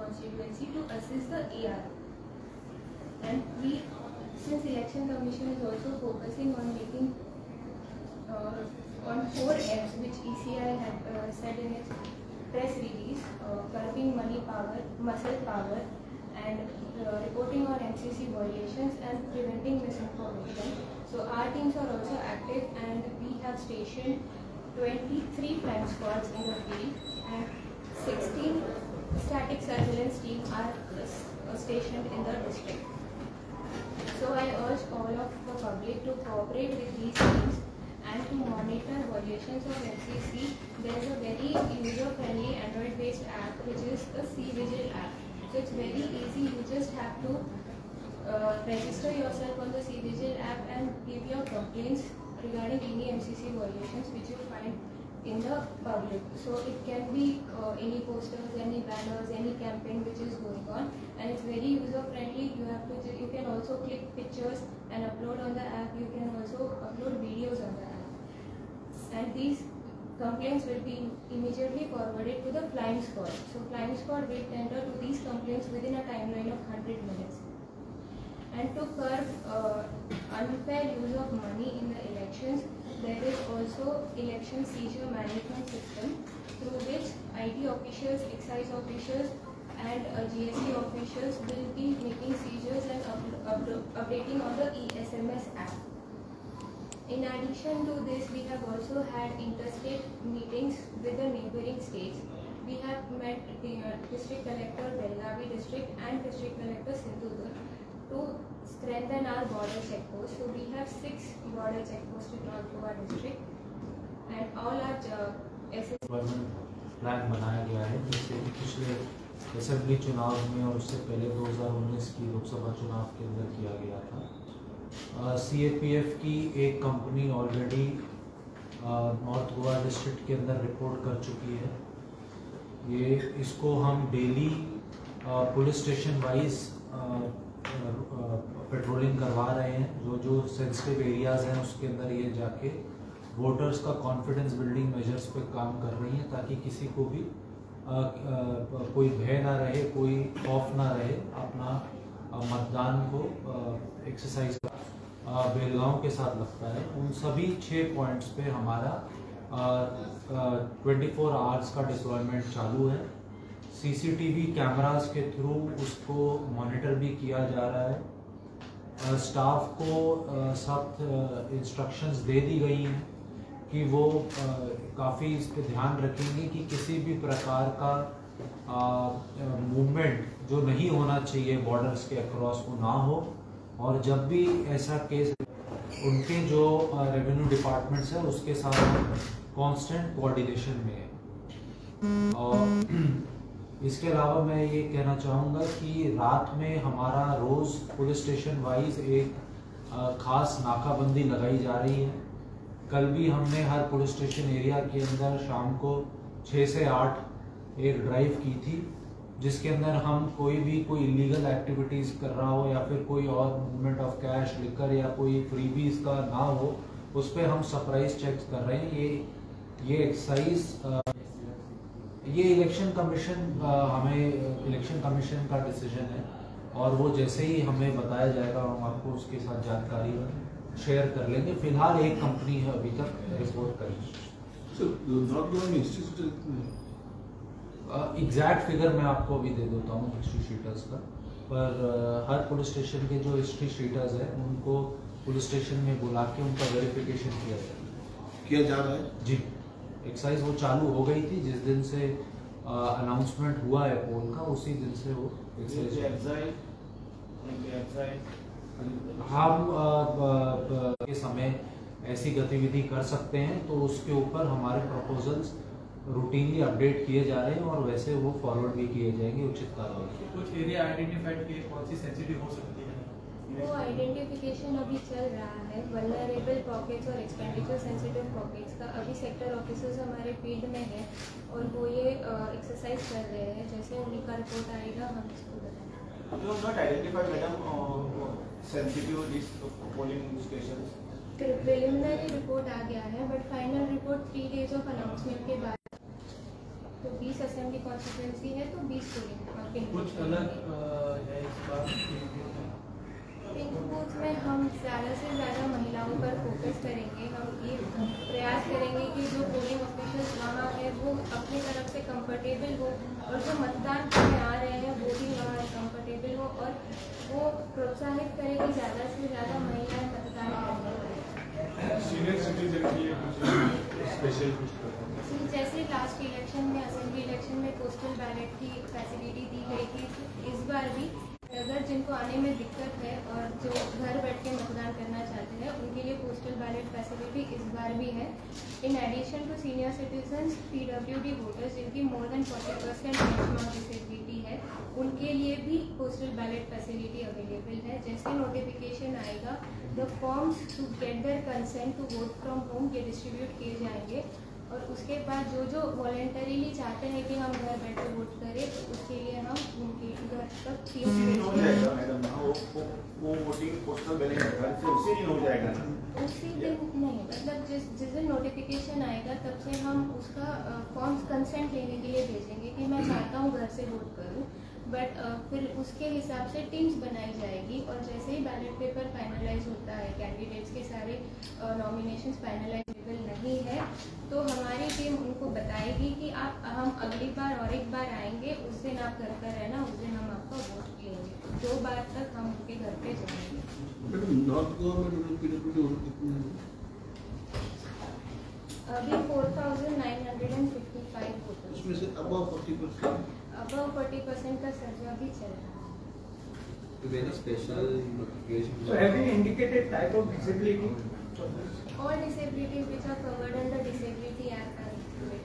constituency to assist the AR. And we, since Election Commission is also focusing on making on 4 M's which ECI had said in its press release, curbing money power, muscle power, and reporting on MCC violations and preventing misinformation. So our teams are also active, and we have stationed 23 flying squads in the field, and 16 static surveillance teams are stationed in the district. So I urge all of the public to cooperate with these teams and to monitor violations of MCC. There is a very user-friendly Android-based app which is the C-Vigil app. So it's very easy. You just have to register yourself on the C-Vigil app and give your complaints regarding any MCC violations which you find in the public. So it can be any posters, any banners, any campaign which is going on, and it's very user friendly. You can also click pictures and upload on the app. You can also upload videos on the app, and these complaints will be immediately forwarded to the flying squad. So flying squad will tender to these complaints within a timeline of 100 minutes. And to curb unfair use of money in the elections, there is also election seizure management system through which IT officials, excise officials, and GST officials will be making seizures and updating on the eSMS app. In addition to this, we have also had interstate meetings with the neighboring states. We have met the District Collector Belgavi District and District Collector Sindhudurg to strengthen our border checkposts. So we have 6 border checkposts in North Goa district, and all our plan बनाया गया है, जिससे कि पिछले assembly चुनाव में और उससे पहले 2019 की लोकसभा चुनाव के अंदर किया गया था। CAPF की एक company already north Goa district के अंदर रिपोर्ट कर चुकी है। इसको हम daily police station wise patrolling करवा रहे हैं। जो सेंसिटिव एरियाज़ हैं उसके अंदर ये जाके वोटर्स का कॉन्फिडेंस बिल्डिंग मेजर्स पे काम कर रही हैं, ताकि किसी को भी कोई भय ना रहे, कोई खौफ ना रहे अपना मतदान को एक्सरसाइज बेलगांव के साथ लगता है। उन सभी 6 पॉइंट्स पे हमारा 24 आवर्स का डिप्लॉयमेंट चालू है। CCTV कैमरास के थ्रू उसको मॉनिटर भी किया जा रहा है। स्टाफ को सख्त इंस्ट्रक्शंस दे दी गई हैं कि वो काफ़ी इस पर ध्यान रखेंगे कि किसी भी प्रकार का मूवमेंट जो नहीं होना चाहिए बॉर्डर्स के अक्रॉस वो ना हो, और जब भी ऐसा केस उनके जो रेवेन्यू डिपार्टमेंट्स है उसके साथ कांस्टेंट कोऑर्डिनेशन में है। और इसके अलावा मैं ये कहना चाहूँगा कि रात में हमारा रोज़ पुलिस स्टेशन वाइज एक ख़ास नाकाबंदी लगाई जा रही है। कल भी हमने हर पुलिस स्टेशन एरिया के अंदर शाम को 6 से 8 एक ड्राइव की थी, जिसके अंदर हम कोई इलीगल एक्टिविटीज़ कर रहा हो या फिर कोई और मूवमेंट ऑफ कैश, लिकर या कोई फ्रीबीज का ना हो, उस पर हम सरप्राइज चेक्स कर रहे हैं। ये एक्सरसाइज ये इलेक्शन कमीशन का डिसीजन है, और वो जैसे ही हमें बताया जाएगा हम आपको उसके साथ जानकारी शेयर कर लेंगे। फिलहाल एक कंपनी है अभी तक रिपोर्ट करी। एग्जैक्ट फिगर मैं आपको अभी दे देता हूँ हिस्ट्री शीटर्स का, पर हर पुलिस स्टेशन के जो हिस्ट्री शीटर्स हैं उनको पुलिस स्टेशन में बुला के उनका वेरिफिकेशन किया जा रहा है। जी, एक्सरसाइज वो चालू हो गई थी जिस दिन से अनाउंसमेंट हुआ है पोल का, उसी दिन से वो एक्सरसाइज हम के समय ऐसी गतिविधि कर सकते हैं, तो उसके ऊपर हमारे प्रपोजल्स रूटीनली अपडेट किए जा रहे हैं और वैसे वो फॉरवर्ड भी किए जाएंगे उचित कार्रवाई। कुछ एरिया आइडेंटिफाइड किए कौन सी सेंसिटिव हो सकती है, वो आइडेंटिफिकेशन अभी चल रहा है। वल्नरेबल पॉकेट्स और एक्सपेंडिचर सेंसिटिव पॉकेट्स का अभी सेक्टर ऑफिसर्स हमारे फील्ड में है और वो ये एक्सरसाइज कर रहे हैं। जैसे उनका रिपोर्ट आएगा हम इसको बताएंगे। You have not identified, madam, sensitive list of polling stations. Preliminary report आ गया है, but final report 3 days of announcement के बाद तो 20 असेंबली कॉन्स्टिट्यूंसी है तो 20 पोलिंग कुछ अलग है इस बार पिंक बूथ में हम ज़्यादा से ज़्यादा महिलाओं पर फोकस करेंगे। हम ये प्रयास करेंगे कि जो पोलिंग ऑफिशियल्स वहाँ है वो अपनी तरफ से कंफर्टेबल हो और जो मतदान करने आ रहे हैं वो भी वहाँ कंफर्टेबल हो और वो प्रोत्साहित करें कि ज़्यादा से ज़्यादा महिलाएं मतदान करें। सीनियर सिटीजन के लिए कुछ स्पेशल कुछ जैसे लास्ट इलेक्शन में असेंबली इलेक्शन में पोस्टल बैलेट की फैसिलिटी दी गई थी, इस बार भी अगर जिनको आने में दिक्कत है और जो घर बैठ के मतदान करना चाहते हैं उनके लिए पोस्टल बैलेट फैसिलिटी इस बार भी है। In addition to senior citizens PWD voters जिनकी मोर देन 40% बेंचमार्क डिसेबिलिटी है उनके लिए भी पोस्टल बैलेट फैसिलिटी अवेलेबल है। जैसे नोटिफिकेशन आएगा the forms to get their consent to vote from home ये डिस्ट्रीब्यूट किए जाएंगे और उसके बाद जो जो वॉलेंटरीली चाहते हैं कि हम घर बैठे वोट करें तो उसके लिए हम उनके घर तक हो जाएगा मैडम, वो वोटिंग पोस्टल बैलेट से उसी दिन हो जाएगा ना? उसी दिन नहीं, मतलब जिस दिन नोटिफिकेशन आएगा तब से हम उसका फॉर्म्स कंसेंट लेने के लिए भेजेंगे कि मैं चाहता हूँ घर से वोट करूँ, बट फिर उसके हिसाब से टीम्स बनाई जाएगी और जैसे ही बैलेट पेपर फाइनलाइज होता है, कैंडिडेट्स के सारे नॉमिनेशंस फाइनलाइजेबल नहीं है तो हमारी टीम उनको बताएगी कि आप हम अगली बार और एक बार आएंगे, उस दिन आप घर पर रहना, उस दिन हम आपका वोट लेंगे। 2 बार तक हम उनके घर पे जाएंगे। नॉर्थ गोवा में पीडब्ल्यूडी कितने हैं? अभी 4,955 वोटर्स, उसमें से अबव 40%। अबव 40% का सर्वे अभी चल रहा है। Very special notification. So have you indicated type of disability? All disabilities which are covered under Disability Act are included.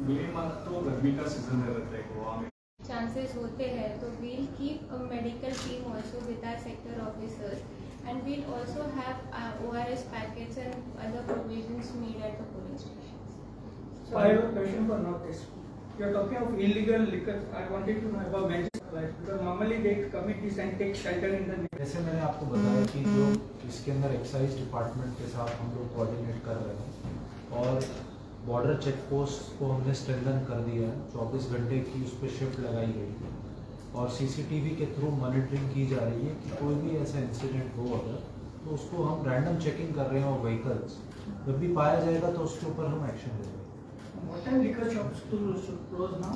Minimum तो गर्मी का सीजन रहता है गोवा में। Chances होते हैं तो we'll keep a medical team also with our sector officers and we'll also have ORS packets and other provisions made at the polling stations. So I have a question for Northeast. You are talking of illegal liquor. I wanted to know about mental supplies because normally they committees and take shelter in the. जैसे मैंने आपको बताया कि जो इसके अंदर excise department के साथ हम लोग कोऑर्डिनेट कर रहे हैं और बॉर्डर चेक पोस्ट को हमने स्ट्रेंथन कर दिया है। 24 घंटे की उस पर शिफ्ट लगाई गई है और सीसीटीवी के थ्रू मॉनिटरिंग की जा रही है कि कोई भी ऐसा इंसिडेंट हो अगर तो उसको हम रैंडम चेकिंग कर रहे हैं और व्हीकल्स जब भी पाया जाएगा तो उसके ऊपर हम एक्शन लेंगे। What time liquor shops should close now?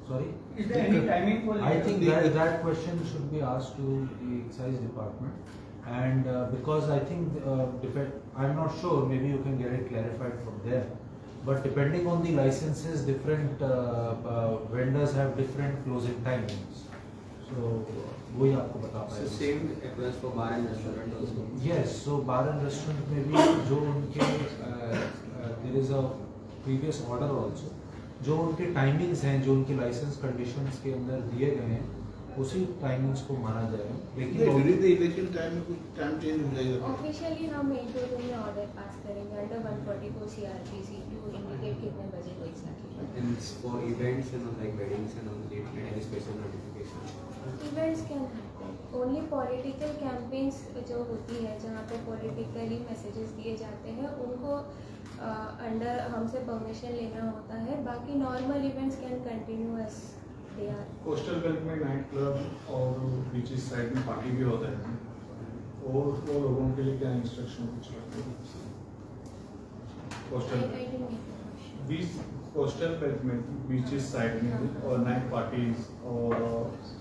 Sorry? Is there any timing for? I think that question should be asked to the excise department, and because I think I'm not sure. Maybe you can get it clarified from there. But depending on the licenses, different vendors have different closing timings. So वही आपको बता पाएगा। So same applies for bar and restaurant also. Yes, so bar and restaurant में भी जो उनके there is a previous order also, जो उनके टाइमिंग्स हैं, जो उनके लाइसेंस कंडीशंस के अंदर दिए गए हैं उसी टाइमिंग्स को माना जाएगा। ड्यूरिंग द इलेक्शन टाइम में कुछ टाइम चेंज हो जाएगा? ऑफिशियली हम 1-2 दिन में ऑर्डर पास करेंगे अंडर 144 CRPC टू इंडिकेट कितने बजे को exactly. And for events and like weddings and all, they need any special notification. Events can only political campaigns जो होती है जहाँ पे पॉलिटिकली मैसेजेस दिए जाते हैं उनको अंडर हमसे परमिशन लेना होता है। बाकी normal events can continue as they are. Coastal belt में नाइट क्लब और बीचेस साइड में पार्टी भी होता है और वो लोगों के लिए क्या इंस्ट्रक्शन कुछ रखते हैं? कोस्टल बीच कोस्टल बेल्ट में बीचेस साइड में और नाइट पार्टीज और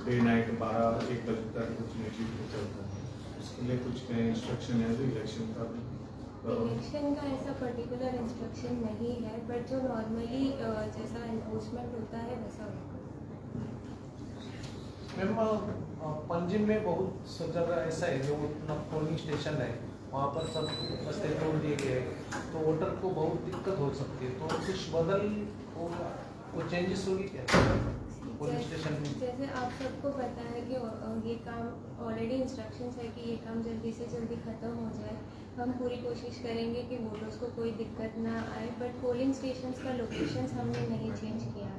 डे नाइट 12-1 बजे तक कुछ नहीं चलता है, उसके लिए कुछ इंस्ट्रक्शन है? इलेक्शन का इलेक्शन का ऐसा पर्टिकुलर इंस्ट्रक्शन नहीं है, बट जो नॉर्मली जैसा एनफोर्समेंट होता है वैसा होगा। मैम पंजिम में बहुत सब जगह ऐसा है जो पोलिंग स्टेशन है वहाँ पर सब रास्ते तोड़ दिए गए तो वोटर को बहुत दिक्कत हो सकती है, तो कुछ बदल होगा, कोई चेंजेस होगी क्या पोलिंग स्टेशन में? जैसे आप सबको पता है कि ये काम ऑलरेडी इंस्ट्रक्शंस है कि ये काम जल्दी से जल्दी ख़त्म हो जाए। हम पूरी कोशिश करेंगे कि वोटर्स को कोई दिक्कत ना आए, बट पोलिंग स्टेशंस का लोकेशंस हमने नहीं चेंज किया है।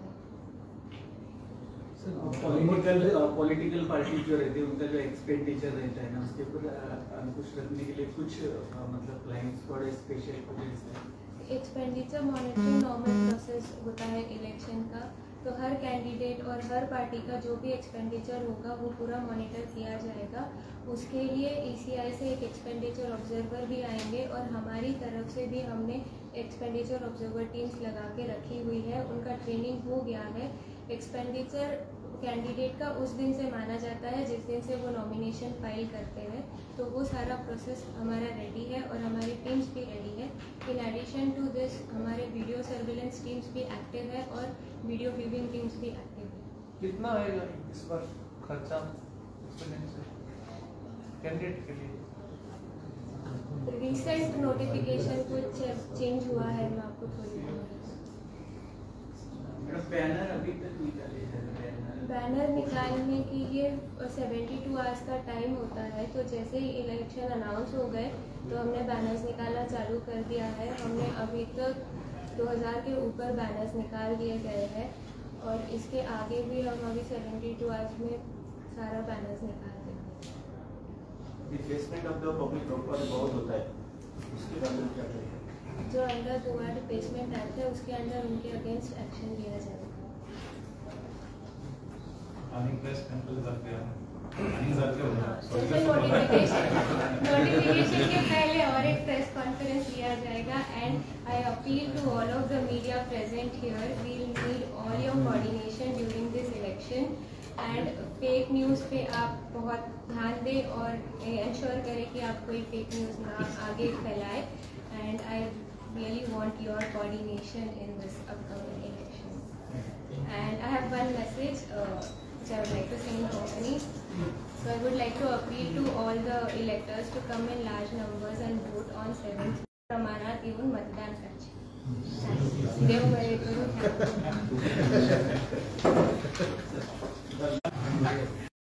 पॉलिटिकल पार्टी जो रहती है उनका जो एक्सपेंडिचर रहता है ना उसके ऊपर अंकुश रखने के लिए कुछ मतलब फ्लाइंग स्क्वाड स्पेशल पुलिस है एक्सपेंडिचर मॉनिटरिंग नॉर्मल प्रोसेस होता है इलेक्शन का, तो हर कैंडिडेट और हर पार्टी का जो भी एक्सपेंडिचर होगा वो पूरा मॉनिटर किया जाएगा। उसके लिए ECI से एक एक्सपेंडिचर ऑब्जर्वर भी आएंगे और हमारी तरफ से भी हमने एक्सपेंडिचर ऑब्जर्वर टीम्स लगा के रखी हुई है, उनका ट्रेनिंग हो गया है। एक्सपेंडिचर कैंडिडेट का उस दिन से माना जाता है जिस दिन से वो नॉमिनेशन फाइल करते हैं, तो वो सारा प्रोसेस हमारा रेडी है और हमारी टीम्स भी रेडी है। इन एडिशन टू दिस हमारे वीडियो सर्विलेंस टीम्स भी एक्टिव है और वीडियो व्यूइंग टीम्स भी एक्टिव है। कितना आएगा इस बार खर्चा कैंडिडेट के लिए? रिसेंट नोटिफिकेशन कुछ चेंज हुआ है, मैं आपको थोड़ी बैनर अभी तक निकाले हैं। बैनर निकालने के लिए 72 आवर्स का टाइम होता है, तो जैसे ही इलेक्शन अनाउंस हो गए तो हमने बैनर्स निकालना चालू कर दिया है। हमने अभी तक 2000 के ऊपर बैनर्स निकाल दिए गए हैं और इसके आगे भी हम अभी 72 आवर्स में सारा बैनर्स निकाल देंगे। Defacement of the public property बहुत होता है, उसके बारे में क्या करेंगे? जो अंडर गोवा डिफेसमेंट एक्ट है उसके अंडर उनके अगेंस्ट एक्शन लिया जाएगा। नोटिफिकेशन के पहले और एक प्रेस कॉन्फ्रेंस लिया जाएगा and I appeal to all of the media present here, we will need all your coordination during this election and fake news पे आप बहुत ध्यान दें और इंश्योर करें कि आप कोई फेक न्यूज़ ना आगे फैलाए and I really want your coordination in this upcoming election. And I have one message which I would like to send openly. So I would like to appeal to all the electors to come in large numbers and vote on 7th प्रमाणात येऊन मतदान करायचे। देव बरे करू।